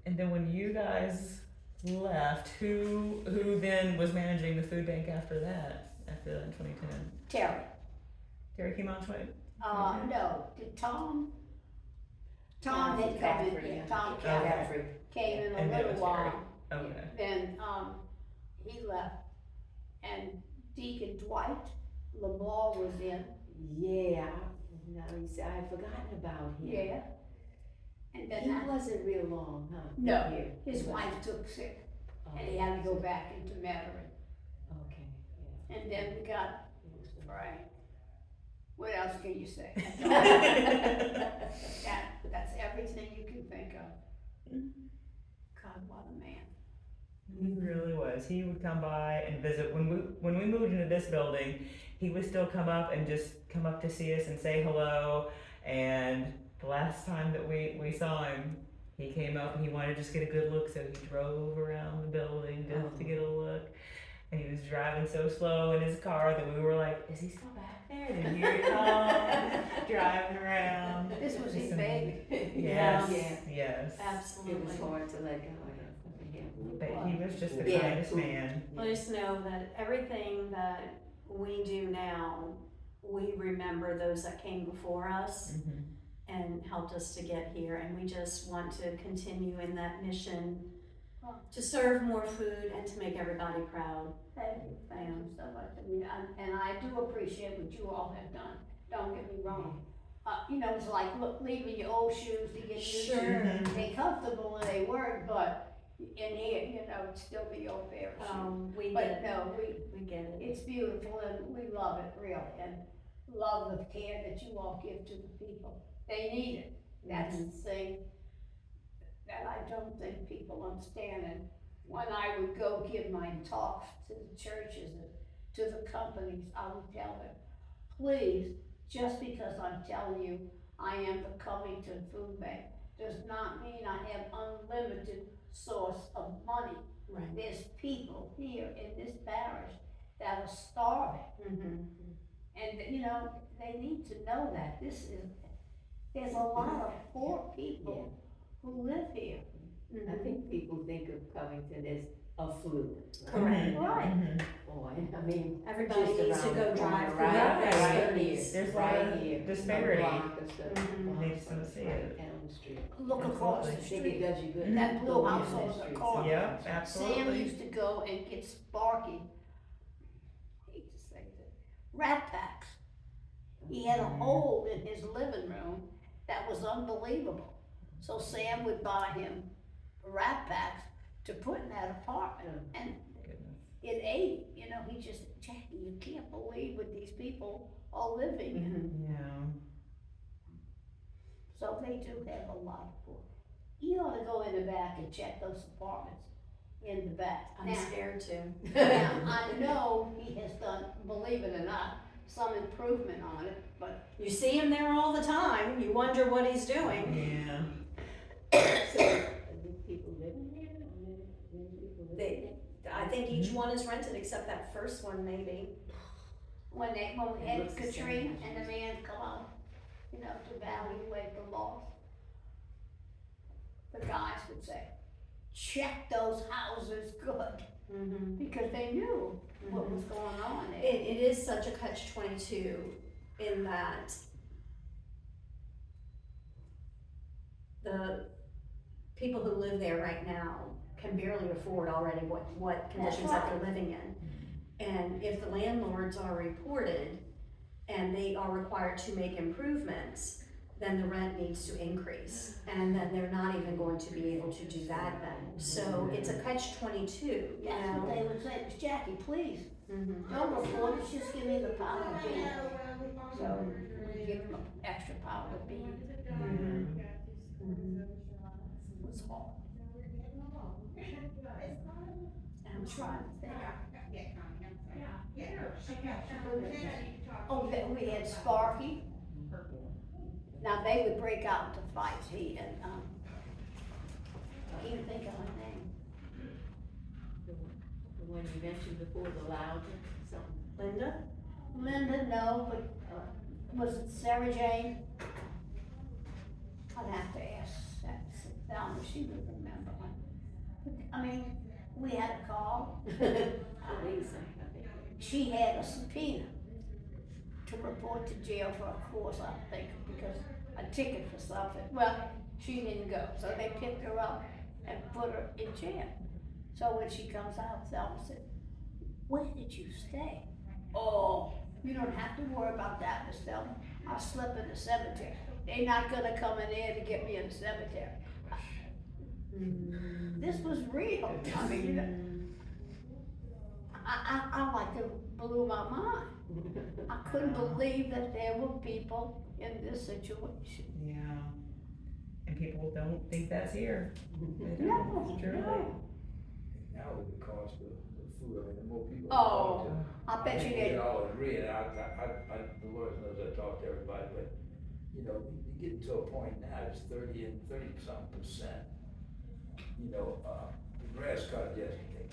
Speaker 4: And then when you guys left, who then was managing the food bank after that, after that in 2010?
Speaker 1: Terry.
Speaker 4: Terry came on 20?
Speaker 1: No, did Tom had come in,
Speaker 3: Caffrey,
Speaker 1: Tom
Speaker 4: Okay.
Speaker 1: Caffrey came in
Speaker 4: And
Speaker 1: a
Speaker 4: then it
Speaker 1: little
Speaker 4: was
Speaker 1: while.
Speaker 4: Okay.
Speaker 1: Then, he left, and Deacon Dwight Lamar was in,
Speaker 3: Yeah, no, I had forgotten about him.
Speaker 1: yeah. And then
Speaker 3: He
Speaker 1: that,
Speaker 3: wasn't real long, huh?
Speaker 1: No,
Speaker 3: Here.
Speaker 1: his wife took sick,
Speaker 3: Oh,
Speaker 1: and he had to go back into Mandarin.
Speaker 3: Okay, yeah.
Speaker 1: And then we got Frank. What else can you say? That's everything you can think of. God, what a man.
Speaker 4: He really was. He would come by and visit. When we moved into this building, he would still come up to see us and say hello. And the last time that we saw him, he came up and he wanted to just get a good look, so he drove around the building just to get a look. And he was driving so slow in his car that we were like, is he still back there? And here he comes, driving around.
Speaker 1: This was his
Speaker 4: Just
Speaker 1: baby.
Speaker 4: Yes,
Speaker 3: Yeah.
Speaker 4: yes.
Speaker 2: Absolutely.
Speaker 3: It was hard to let go of him.
Speaker 4: But he was just the
Speaker 3: Yeah.
Speaker 4: kindest man.
Speaker 2: Well, just know that everything that we do now, we remember those that came before us.
Speaker 4: Mhm.
Speaker 2: and helped us to get here, and we just want to continue in that mission to serve more food and to make everybody proud.
Speaker 1: Thank you so much, and I do appreciate what you all have done, don't get me wrong. You know, it's like, look, leaving your old shoes to get new shoes, they comfortable and they work, but in here, you know, it'd still be your pair of shoes.
Speaker 2: We
Speaker 1: But
Speaker 2: get it,
Speaker 1: no,
Speaker 2: we get it.
Speaker 1: it's beautiful and we love it really, and love the care that you all give to the people. They need it, that's the thing that I don't think people understand. And when I would go give my talks to the churches and to the companies, I would tell them, please, just because I'm telling you I am the Covington Food Bank, does not mean I have unlimited source of money.
Speaker 2: Right.
Speaker 1: There's people here in this parish that are starving.
Speaker 2: Mm-hmm.
Speaker 1: And, you know, they need to know that there's a lot of poor people who live here.
Speaker 3: I think people think of Covington as affluent.
Speaker 2: Correct.
Speaker 1: Right.
Speaker 3: Boy, I mean,
Speaker 2: Everybody
Speaker 3: just
Speaker 2: needs to
Speaker 3: around
Speaker 2: go
Speaker 3: the
Speaker 2: drive
Speaker 3: corner,
Speaker 2: through
Speaker 3: right,
Speaker 2: those
Speaker 3: right here,
Speaker 2: cities.
Speaker 4: There's a
Speaker 3: right
Speaker 4: lot of
Speaker 3: here,
Speaker 4: disparity.
Speaker 3: a block or so,
Speaker 2: Mhm.
Speaker 4: They just don't see
Speaker 3: right
Speaker 4: it.
Speaker 3: down the street.
Speaker 1: Look across the
Speaker 3: I think it
Speaker 1: street,
Speaker 3: does you good.
Speaker 1: that blue
Speaker 3: Go
Speaker 1: house
Speaker 3: down
Speaker 1: on
Speaker 3: that
Speaker 1: the
Speaker 3: street.
Speaker 1: corner.
Speaker 4: Yep,
Speaker 1: Sam
Speaker 4: absolutely.
Speaker 1: used to go and get Sparky, I hate to say this, Rat Packs. He had a hole in his living room that was unbelievable. So Sam would buy him Rat Packs to put in that apartment, and it ate him, you know, he just, Jackie, you can't believe what these people are living in.
Speaker 4: Yeah.
Speaker 1: So they do have a lot of poor. You ought to go in the back and check those apartments in the back.
Speaker 2: I'm
Speaker 1: Now,
Speaker 2: scared to.
Speaker 1: now, I know he has done, believe it or not, some improvement on it, but
Speaker 2: You see him there all the time, you wonder what he's doing.
Speaker 4: Yeah.
Speaker 3: So, are these people living here? Many people living
Speaker 2: They-
Speaker 3: here?
Speaker 2: I think each one is rented except that first one maybe.
Speaker 1: when we
Speaker 3: It
Speaker 1: had
Speaker 3: looks the same.
Speaker 1: Katrina and the man come out, you know, to evaluate the loss, the guys would say, check those houses good,
Speaker 2: Mm-hmm.
Speaker 1: because they knew what was going on there.
Speaker 2: It is such a catch-22 in that the people who live there right now can barely afford already what conditions that they're living in. And if the landlords are reported and they are required to make improvements, then the rent needs to increase. And then they're not even going to be able to do that then. So it's a catch-22, you
Speaker 1: That's what
Speaker 2: know?
Speaker 1: they would say, Jackie, please,
Speaker 2: Mhm.
Speaker 1: don't report it, just give me the powder bean. So, we give them an extra powder bean,
Speaker 2: Mhm. Mhm.
Speaker 1: it was hard. I'm trying to think. Oh, then we had Sparky. Now, they would break out into fights, he and, I can't think of her name.
Speaker 3: The one you mentioned before, the loud, something.
Speaker 2: Linda?
Speaker 1: Linda, no, but, was it Sarah Jane? I'd have to ask Thelma, she would remember. I mean, we had a call,
Speaker 3: Lisa, I think.
Speaker 1: she had a subpoena to report to jail for a course, I think, because a ticket for something. Well, she didn't go, so they picked her up and put her in jail. So when she comes out, Thelma said, where did you stay? Oh, you don't have to worry about that, Miss Thelma. I slept in the cemetery. They're not gonna come in there to get me in the cemetery. This was real. I mean, you know, I like it blew my mind. I couldn't believe that there were people in this situation.
Speaker 4: Yeah. And people don't think that's here. They
Speaker 1: No,
Speaker 4: don't, truly.
Speaker 1: no.
Speaker 6: Now with the cost of food, I mean, the more people.
Speaker 1: Oh, I bet you
Speaker 6: We
Speaker 1: did.
Speaker 6: all agree, and the Lord knows I talk to everybody, but, you know, you get to a point now, it's 30-something%. You know, the grass cut yesterday,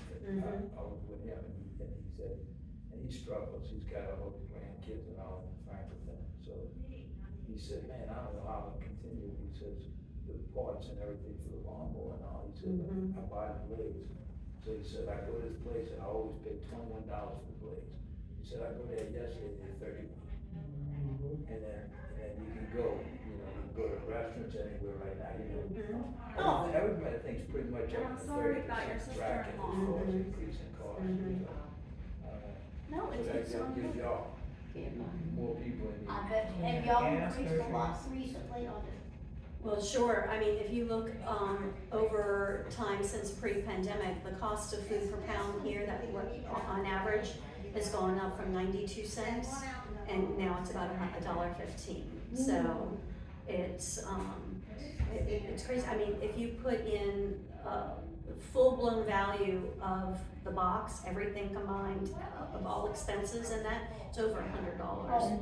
Speaker 6: I was with him, and he said, and he struggles, he's got all the grandkids and all in Frankfurt, so he said, man, I don't know how I'm gonna continue, he says, the parts and everything for the lawnmower and all, he said, I buy the blades. So he said, I go to this place and I always pay $21 for the blades. He said, I go there yesterday, they're 31. And then you can go, you know, you can go to restaurants anywhere right now, you know.
Speaker 2: Oh.
Speaker 6: Everybody thinks pretty much up
Speaker 7: I'm
Speaker 6: to
Speaker 7: sorry
Speaker 6: 30%
Speaker 7: about your
Speaker 6: bracket as
Speaker 7: sister-in-law.
Speaker 6: far as increasing costs.
Speaker 2: Mhm.
Speaker 6: So,
Speaker 1: No,
Speaker 6: so
Speaker 1: it's,
Speaker 6: that
Speaker 1: it's
Speaker 6: that
Speaker 1: on
Speaker 6: gives
Speaker 1: the,
Speaker 6: y'all
Speaker 3: Can't buy.
Speaker 6: more people in the.
Speaker 1: I bet, have
Speaker 4: Yeah,
Speaker 1: y'all
Speaker 4: gas,
Speaker 1: increased a
Speaker 4: groceries.
Speaker 1: lot recently on it?
Speaker 2: Well, sure, I mean, if you look, over time since pre-pandemic, the cost of food per pound here, that we on average, has gone up from 92 cents, and now it's about $1.15. So, it's, it's crazy, I mean, if you put in, full-blown value of the box, everything combined, of all expenses and that, it's over $100.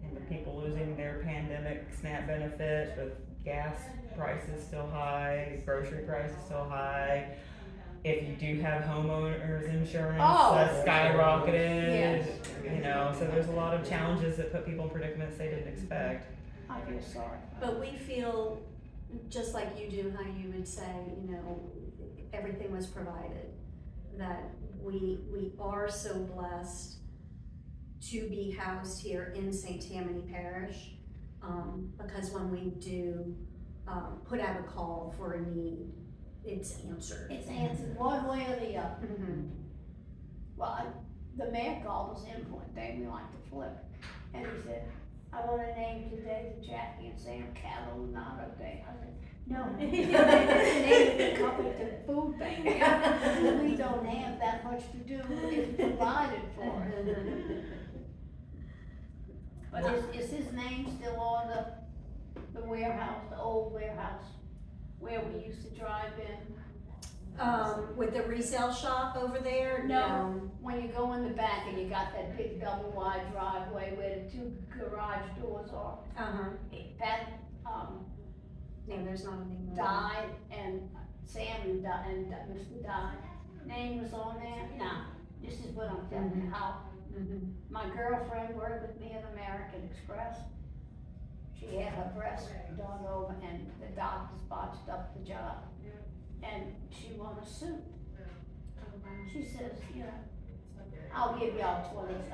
Speaker 4: And with people losing their pandemic SNAP benefits, with gas prices still high, grocery prices still high. If you do have homeowners insurance,
Speaker 1: Oh.
Speaker 4: that's skyrocketed,
Speaker 1: Yes.
Speaker 4: you know, so there's a lot of challenges that put people in predicaments they didn't expect.
Speaker 1: I feel sorry.
Speaker 2: But we feel, just like you do, how you would say, you know, everything was provided, that we are so blessed to be housed here in St. Tammany Parish, because when we do, put out a call for a need, it's answered.
Speaker 1: It's answered one way or the other.
Speaker 2: Mhm.
Speaker 1: Well, the mayor called us in one day, we like to flip, and he said, I want to name today the Jackie and Sam Catalinato Day. I said, no, name the company to the food bank. We don't have that much to do, it's provided for us. But is his name still on the warehouse, the old warehouse, where we used to drive in?
Speaker 2: With the resale shop over there?
Speaker 1: No. When you go in the back and you got that big double wide driveway where the two garage doors are,
Speaker 2: Uh-huh,
Speaker 1: Pat,
Speaker 2: no, there's not a name.
Speaker 1: died and Sam and Mr. Died, name was on there? Nah, this is what I'm telling you, how
Speaker 2: Mhm.
Speaker 1: my girlfriend worked with me at American Express. She had her breast done over and the doctors botched up the job. And she won a suit. She says, you know, I'll give y'all 20,000.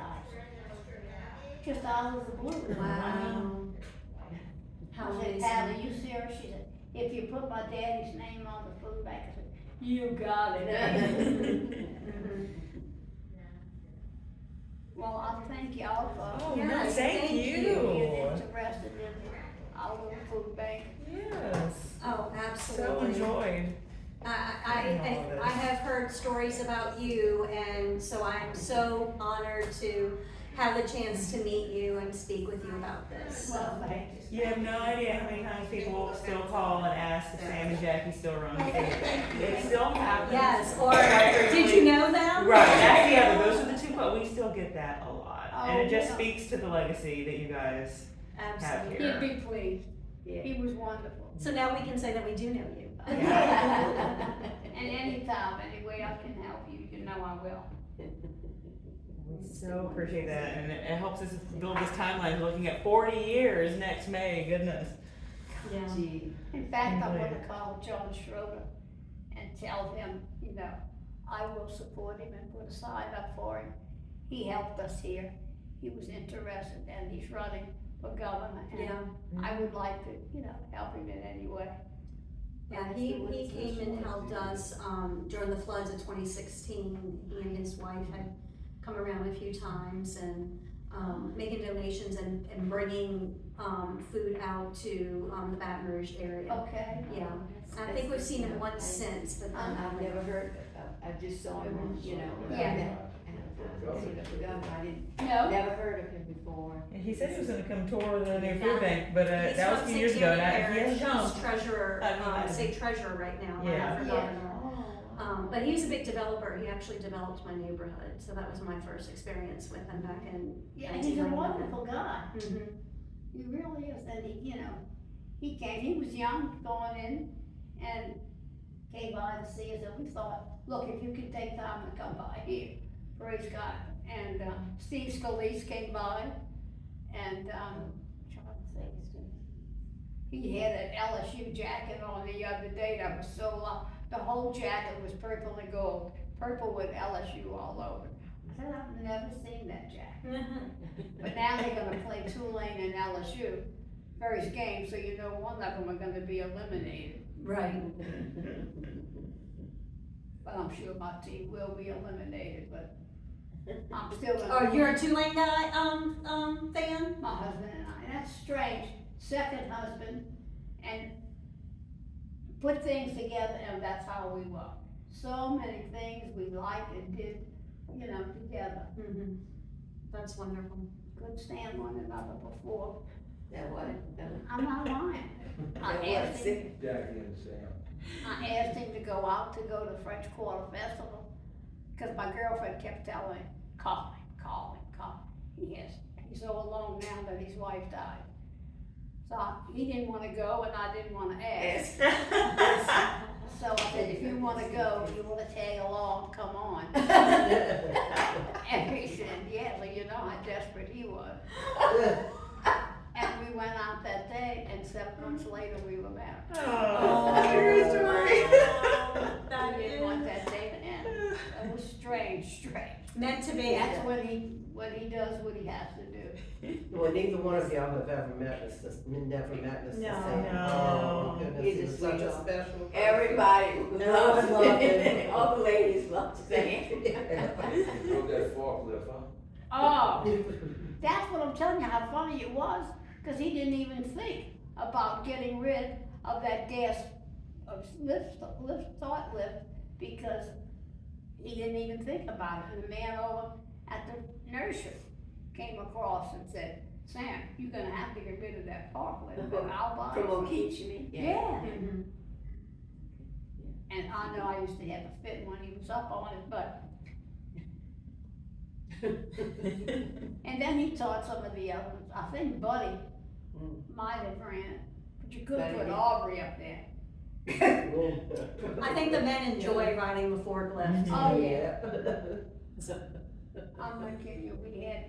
Speaker 1: Just out of the blue. I mean,
Speaker 2: Wow. How
Speaker 1: I said,
Speaker 2: amazing.
Speaker 1: Pat, are you serious? She said, if you put my daddy's name on the food bank, I said, you got it.
Speaker 2: Mhm.
Speaker 1: Well, I thank y'all for
Speaker 4: Oh,
Speaker 2: Yes,
Speaker 4: no, thank
Speaker 2: thank
Speaker 4: you.
Speaker 1: being interested in our little food bank.
Speaker 4: Yes,
Speaker 2: Oh,
Speaker 4: so
Speaker 2: absolutely.
Speaker 4: enjoyed.
Speaker 2: I have heard stories about you, and so I'm so honored to have the chance to meet you and speak with you about this.
Speaker 1: Well, thank you.
Speaker 4: You have no idea how many times people still call and ask if Sam and Jackie still run the food bank. It still happens.
Speaker 2: Yes, or
Speaker 4: Quite
Speaker 2: did you know them?
Speaker 4: Right, that's the other, those are the two, but we still get that a lot. And it
Speaker 1: Oh,
Speaker 4: just
Speaker 1: yeah.
Speaker 4: speaks to the legacy that you guys have
Speaker 2: Absolutely.
Speaker 1: He'd
Speaker 4: here.
Speaker 1: be pleased.
Speaker 3: Yeah.
Speaker 1: He was wonderful.
Speaker 2: So now we can say that we do know you.
Speaker 1: And anytime, any way I can help you, you know I will.
Speaker 4: We so appreciate that, and it helps us build this timeline, looking at 40 years next May, goodness.
Speaker 2: Yeah.
Speaker 3: Gee,
Speaker 1: In fact, I want to call John Schroeder and tell him, you know, I will support him and put a sign up for him. He helped us here. He was interested and he's running for governor. And
Speaker 2: Yeah.
Speaker 1: I would like to, you know, help him in any way.
Speaker 2: Yeah, he came and helped us, during the floods of 2016. He and his wife had come around a few times and, making donations and bringing, food out to, the Baton Rouge area.
Speaker 1: Okay.
Speaker 2: Yeah, I think we've seen him once since, but then.
Speaker 3: I've never heard, I just saw him, on, you know.
Speaker 1: Yeah.
Speaker 3: I didn't,
Speaker 1: No,
Speaker 3: never heard of him before.
Speaker 4: And he said he was gonna come tour the new food
Speaker 2: Yeah.
Speaker 4: bank, but
Speaker 2: He's
Speaker 4: that was a
Speaker 2: from
Speaker 4: few
Speaker 2: St.
Speaker 4: years ago, and
Speaker 2: Tammany
Speaker 4: he hasn't
Speaker 2: Parish.
Speaker 4: come.
Speaker 2: He's treasurer, state treasurer right now,
Speaker 4: Yeah.
Speaker 2: right for
Speaker 1: Yeah.
Speaker 2: governor. But he was a big developer. He actually developed my neighborhood, so that was my first experience with him back in.
Speaker 1: yeah, he's a wonderful guy.
Speaker 2: Mhm.
Speaker 1: He really is, and he, you know, he came, he was young going in and came by to see us, and we thought, look, if you could take time to come by here, praise God. And, Steve Scalise came by, and, trying to think his name. He had an LSU jacket on the other day that was so long, the whole jacket was purple and gold, purple with LSU all over. I said, I've never seen that, Jack. But now they're gonna play Tulane and LSU, first game, so you know one of them are gonna be eliminated.
Speaker 2: Right.
Speaker 1: But I'm sure my team will be eliminated, but I'm still gonna.
Speaker 2: Oh, you're a Tulane guy, fan?
Speaker 1: My husband and I, and that's strange, second husband, and put things together, and that's how we were. So many things we liked and did, you know, together.
Speaker 2: Mm-hmm. That's wonderful.
Speaker 1: Couldn't stand one another before.
Speaker 3: That what?
Speaker 1: I'm not lying. I asked him,
Speaker 6: Jackie and Sam.
Speaker 1: I asked him to go out to go to French Quarter Festival, cause my girlfriend kept telling him, call him. He's so alone now that his wife died. So he didn't wanna go and I didn't wanna ask. So I said, if you wanna go, if you wanna tag along, come on. And he said, yeah, well, you know how desperate he was. And we went out that day, and 7 months later, we were married.
Speaker 4: Oh, true story.
Speaker 2: That
Speaker 1: We didn't want
Speaker 2: is
Speaker 1: that day to end. It was strange.
Speaker 2: meant to be.
Speaker 1: That's when he does what he has to do.
Speaker 5: Well, neither one of y'all have ever met Mr. Never met Mr.
Speaker 2: No.
Speaker 5: Sam.
Speaker 4: No.
Speaker 5: Oh, goodness,
Speaker 3: He's
Speaker 5: he
Speaker 3: a
Speaker 5: was such a
Speaker 3: sweetheart.
Speaker 5: special person.
Speaker 3: Everybody loves
Speaker 5: Love
Speaker 3: it.
Speaker 5: it.
Speaker 3: All the ladies love Sam.
Speaker 6: Drove that forklift, huh?
Speaker 1: Oh, that's what I'm telling you, how funny it was, because he didn't even think about getting rid of that gas lift, because he didn't even think about it. And the man over at the nursery came across and said, Sam, you're gonna have to get rid of that forklift, but I'll buy it.
Speaker 3: From O'Keefe, you mean?
Speaker 1: Yeah,
Speaker 2: Mhm.
Speaker 1: and I know I used to have a fit when he was up on it, but, and then he taught some of the others. I think Buddy might have ran it, but you could
Speaker 3: Buddy
Speaker 1: put
Speaker 3: did.
Speaker 1: Aubrey up there.
Speaker 2: I think the men enjoy riding the forklift.
Speaker 1: Oh, yeah. I'm not kidding you, we had,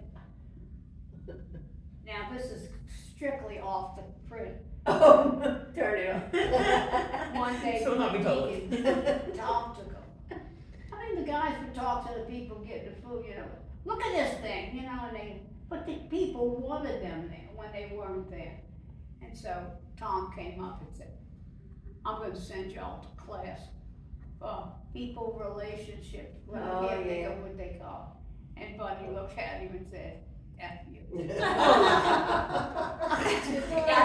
Speaker 1: now this is strictly off the print.
Speaker 3: Oh, turn it on.
Speaker 1: One day,
Speaker 4: So not be told.
Speaker 1: Tom took them. I mean, the guys would talk to the people getting the food, you know, look at this thing, you know, but the people wanted them there when they weren't there. And so Tom came up and said, I'm gonna send y'all to class for people relationships, well, I
Speaker 3: Oh,
Speaker 1: can't think
Speaker 3: yeah.
Speaker 1: of what they call. And Buddy looked at him and said, F you.
Speaker 2: That's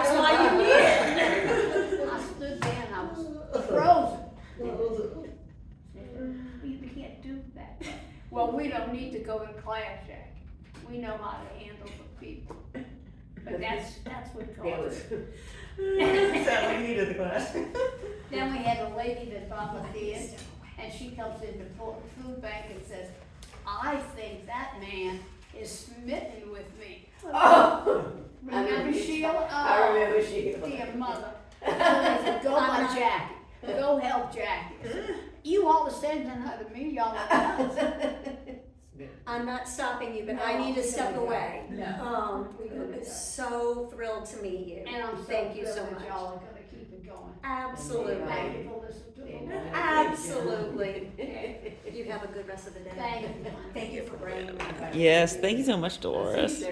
Speaker 2: why you need it.
Speaker 1: I stood there and I was frozen. We can't do that. Well, we don't need to go to class, Jack. We know how to handle the people. But that's what
Speaker 3: There
Speaker 1: caused
Speaker 3: was,
Speaker 1: it.
Speaker 4: Sadly, you needed the class.
Speaker 1: Then we had a lady that volunteered, and she comes into food bank and says, I think that man is smitten with me.
Speaker 3: oh,
Speaker 1: Remember Sheila?
Speaker 3: I remember Sheila.
Speaker 1: Dear mother. So they said, go by Jackie, go help Jackie. I said, you all are sending her to me, y'all are nuts.
Speaker 2: I'm not stopping you, but
Speaker 1: No,
Speaker 2: I need to
Speaker 1: we
Speaker 2: step
Speaker 1: gotta go.
Speaker 2: away.
Speaker 1: No. We gotta go.
Speaker 2: So thrilled to meet you.
Speaker 1: And I'm so
Speaker 2: Thank you so
Speaker 1: thrilled that
Speaker 2: much.
Speaker 1: y'all are gonna keep it going.
Speaker 2: Absolutely.
Speaker 1: Thank you for listening to me.
Speaker 2: Absolutely. You have a good rest of the day.
Speaker 1: Thank you.
Speaker 2: Thank you for bringing me.
Speaker 7: Yes, thank you so much, Dolores.